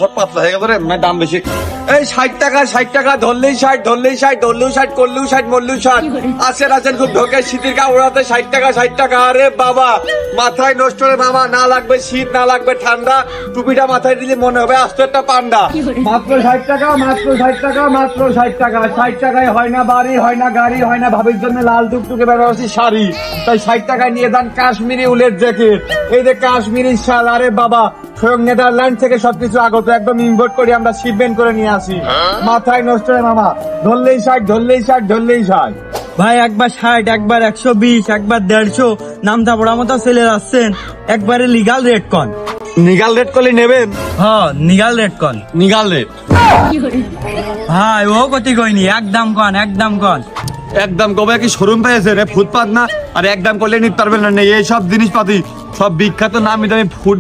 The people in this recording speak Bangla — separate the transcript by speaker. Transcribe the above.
Speaker 1: সব পাতলা হয়ে গেল রে, দাম বেশি। এই 60 টাকা ধরলেই 60, ধরলেই 60, ধরলেও 60, করলেও 60, মরলেও 60। আছেন খুব ঢোকে শীতের গা ওড়াতে 60 টাকা। আরে বাবা মাথায় নষ্ট রে মামা, না লাগবে শীত না লাগবে ঠান্ডা, টুপিটা মাথায় দিলে মনে হবে আস্ত একটা পান্ডা। মাত্র 60 টাকা, মাত্র 60 টাকা, মাত্র 60 টাকা। 60 টাকায় হয় না বাড়ি, হয় না গাড়ি, হয় না ভাবির জন্য লাল টুকটুকে বেনারসি শাড়ি। তাই 60 টাকায় নিয়ে যান কাশ্মীরি উলের জ্যাকেট, এই যে কাশ্মীরি শাল। আরে বাবা স্বয়ং নেদারল্যান্ড থেকে সবকিছু আগত, একদম ইম্পোর্ট করে আমরা শিপমেন্ট করে নিয়ে আসি। মাথায় নষ্ট রে মামা, ধরলেই 60, ধরলেই 60, ধরলেই 60।
Speaker 2: ভাই একবার 60, একবার 120, একবার 150, নামটা বড় মতো সেলে আসছেন, একবারে লিগাল রেট কন।
Speaker 1: নিগাল রেট করলে নেবেন?
Speaker 2: হ্যাঁ নিগাল রেট কন।
Speaker 1: নিগাল রেট
Speaker 2: ভাই ও কতি কইনি, একদম কন, একদম কন।
Speaker 1: একদম কবে কি শোরুম পেয়েছে রে ফুটপাত না? আর একদম করলে নিতে পারবেন না, এইসব জিনিসপাতি সব বিখ্যাত নামি দামি ফুড